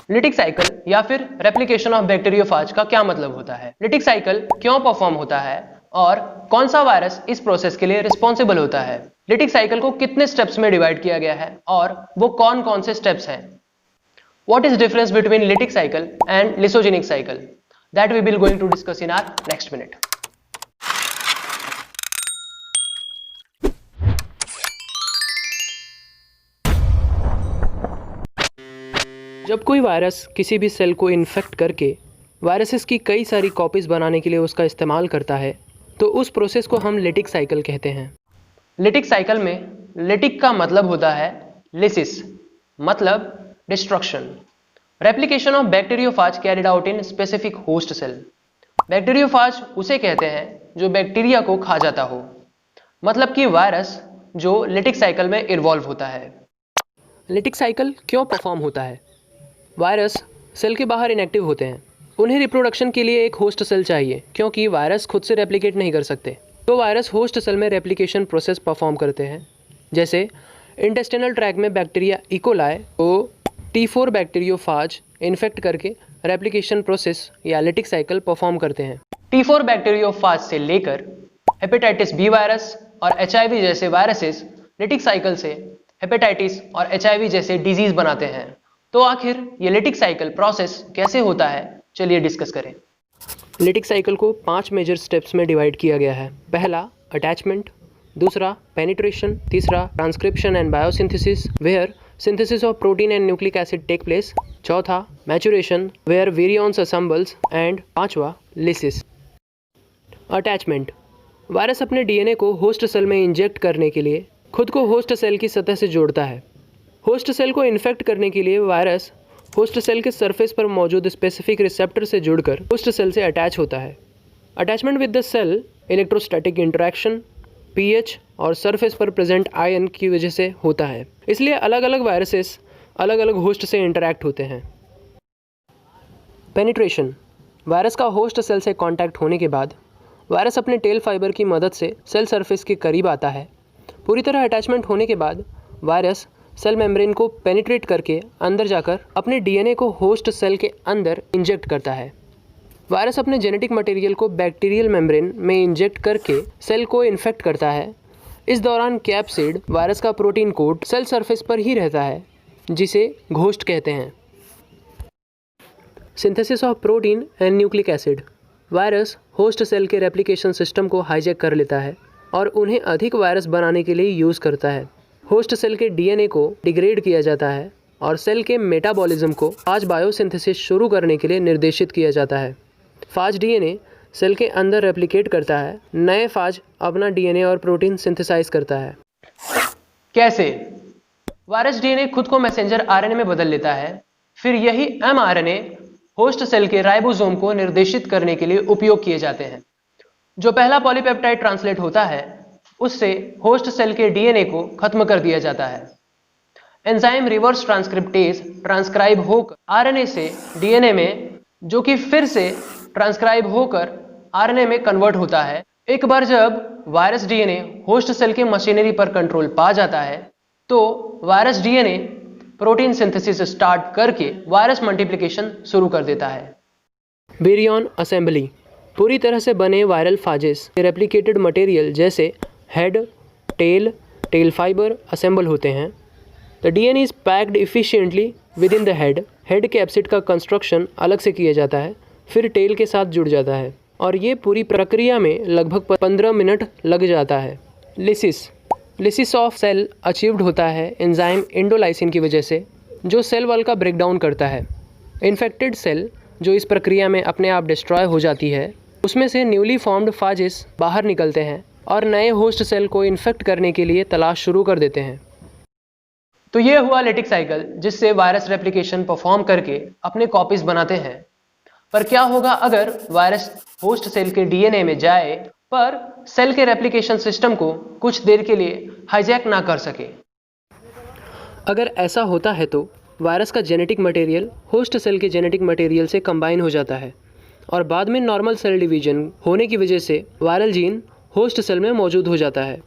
Lytic cycle या फिर replication of bacteriophage का क्या मतलब होता है, लिटिक साइकिल क्यों परफॉर्म होता है और कौन सा वायरस इस प्रोसेस के लिए रिस्पॉन्सिबल होता है, लिटिक साइकिल को कितने स्टेप्स में डिवाइड किया गया है और वो कौन कौन से स्टेप्स हैं, what is difference between lytic cycle and lysogenic cycle, that we will going to discuss in our next minute. जब कोई वायरस किसी भी सेल को इन्फेक्ट करके वायरसेस की कई सारी कॉपीज़ बनाने के लिए उसका इस्तेमाल करता है तो उस प्रोसेस को हम लिटिक साइकिल कहते हैं। लिटिक साइकिल में लिटिक का मतलब होता है लिसिस, मतलब destruction, replication of bacteriophage carried out in specific host cell. Bacteriophage उसे कहते हैं जो बैक्टीरिया को खा जाता हो, मतलब कि वायरस जो लिटिक साइकिल में इन्वॉल्व होता है। लिटिक साइकिल क्यों परफॉर्म होता है? वायरस सेल के बाहर इनएक्टिव होते हैं, उन्हें रिप्रोडक्शन के लिए एक होस्ट सेल चाहिए क्योंकि वायरस खुद से रेप्लिकेट नहीं कर सकते, तो वायरस होस्ट सेल में रेप्लिकेशन प्रोसेस परफॉर्म करते हैं। जैसे इंटेस्टिनल ट्रैक में बैक्टीरिया इकोलाई को T4 बैक्टीरियोफाज इन्फेक्ट करके रेप्लिकेशन प्रोसेस या लिटिक साइकिल परफॉर्म करते हैं। T4 बैक्टीरियोफाज से लेकर हेपेटाइटिस बी वायरस और HIV जैसे वायरसेस लिटिक साइकिल से हेपेटाइटिस और HIV जैसे डिजीज बनाते हैं। तो आखिर ये लिटिक साइकिल प्रोसेस कैसे होता है, चलिए डिस्कस करें। लिटिक साइकिल को 5 मेजर स्टेप्स में डिवाइड किया गया है। पहला अटैचमेंट, दूसरा पेनिट्रेशन, तीसरा transcription and biosynthesis where synthesis of protein and nucleic acid take place, चौथा maturation where virions assembles and पांचवा लिसिस। अटैचमेंट, वायरस अपने डीएनए को होस्ट सेल में इंजेक्ट करने के लिए खुद को होस्ट सेल की सतह से जोड़ता है। होस्ट सेल को इन्फेक्ट करने के लिए वायरस होस्ट सेल के सरफेस पर मौजूद स्पेसिफिक रिसेप्टर से जुड़कर होस्ट सेल से अटैच होता है। Attachment with the cell electrostatic interaction, pH और सरफेस पर प्रेजेंट आयन की वजह से होता है, इसलिए अलग अलग वायरसेस अलग अलग होस्ट से इंटरैक्ट होते हैं। पेनिट्रेशन, वायरस का होस्ट सेल से कॉन्टैक्ट होने के बाद वायरस अपने टेल फाइबर की मदद से सेल सरफेस के करीब आता है। पूरी तरह अटैचमेंट होने के बाद वायरस सेल मेम्ब्रेन को पेनिट्रेट करके अंदर जाकर अपने डीएनए को होस्ट सेल के अंदर इंजेक्ट करता है। वायरस अपने जेनेटिक मटेरियल को बैक्टीरियल मेम्ब्रेन में इंजेक्ट करके सेल को इन्फेक्ट करता है। इस दौरान कैप्सिड वायरस का प्रोटीन कोड सेल सरफेस पर ही रहता है, जिसे घोस्ट कहते हैं। Synthesis of protein and nucleic acid, virus host cell के रेप्लिकेशन सिस्टम को हाईजैक कर लेता है और उन्हें अधिक वायरस बनाने के लिए यूज़ करता है। होस्ट सेल के डीएनए को डिग्रेड किया जाता है और सेल के मेटाबॉलिज्म को फाज बायोसिंथेसिस शुरू करने के लिए निर्देशित किया जाता है। फाज डीएनए सेल के अंदर रेप्लिकेट करता है, नए फाज अपना डीएनए और प्रोटीन सिंथेसाइज करता है। कैसे? वायरस डीएनए खुद को मैसेंजर आरएनए में बदल लेता है, फिर यही एमआरएनए होस्ट सेल के राइबोसोम को निर्देशित करने के लिए उपयोग किए जाते हैं। जो पहला पॉलीपेप्टाइड ट्रांसलेट होता है उससे होस्ट सेल के डीएनए को खत्म कर दिया जाता है। एंजाइम रिवर्स ट्रांसक्रिप्टेज ट्रांसक्राइब होकर आरएनए से डीएनए में, जो कि फिर से ट्रांसक्राइब होकर आरएनए में कन्वर्ट होता है। एक बार जब वायरस डीएनए होस्ट सेल के मशीनरी पर कंट्रोल पा जाता है तो virus DNA protein synthesis start करके वायरस मल्टीप्लिकेशन शुरू कर देता है। विरियॉन असेंबली, पूरी तरह से बने वायरल फाजेस रेप्लिकेटेड मटेरियल जैसे हेड, टेल फाइबर असेंबल होते हैं। The DNA is packed efficiently with in the head. Head capsid का कंस्ट्रक्शन अलग से किया जाता है, फिर टेल के साथ जुड़ जाता है और ये पूरी प्रक्रिया में लगभग 15 मिनट लग जाता है। लिसिस ऑफ सेल अचीव्ड होता है एंजाइम इंडोलाइसिन की वजह से, जो सेल वॉल का ब्रेकडाउन करता है। इन्फेक्टेड सेल जो इस प्रक्रिया में अपने आप डिस्ट्रॉय हो जाती है, उसमें से न्यूली फॉर्म्ड फाजेस बाहर निकलते हैं और नए होस्ट सेल को इन्फेक्ट करने के लिए तलाश शुरू कर देते हैं। तो ये हुआ लिटिक साइकिल, जिससे वायरस रेप्लिकेशन परफॉर्म करके अपने कॉपीज बनाते हैं। पर क्या होगा अगर वायरस होस्ट सेल के डीएनए में जाए पर सेल के रेप्लिकेशन सिस्टम को कुछ देर के लिए हाईजैक ना कर सके? अगर ऐसा होता है तो वायरस का जेनेटिक मटेरियल होस्ट सेल के जेनेटिक मटेरियल से कंबाइन हो जाता है और बाद में नॉर्मल सेल डिवीजन होने की वजह से वायरल जीन होस्ट सेल में मौजूद हो जाता है।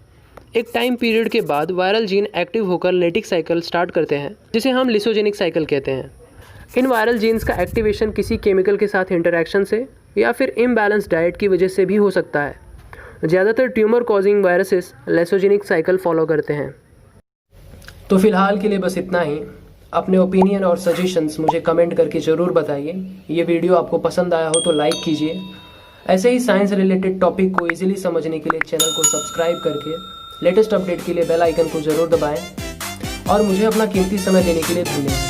एक टाइम पीरियड के बाद वायरल जीन एक्टिव होकर लिटिक साइकिल स्टार्ट करते हैं, जिसे हम लिसोजेनिक साइकिल कहते हैं। इन वायरल जीन्स का एक्टिवेशन किसी केमिकल के साथ इंटरेक्शन से या फिर इम्बैलेंस डाइट की वजह से भी हो सकता है। ज़्यादातर tumour causing viruses lysogenic cycle follow करते हैं। तो फिलहाल के लिए बस इतना ही। अपने ओपिनियन और सजेशंस मुझे कमेंट करके ज़रूर बताइए। ये वीडियो आपको पसंद आया हो तो लाइक कीजिए। ऐसे ही साइंस रिलेटेड टॉपिक को इजीली समझने के लिए चैनल को सब्सक्राइब करके लेटेस्ट अपडेट के लिए बेल आइकन को ज़रूर दबाएं और मुझे अपना कीमती समय देने के लिए धन्यवाद।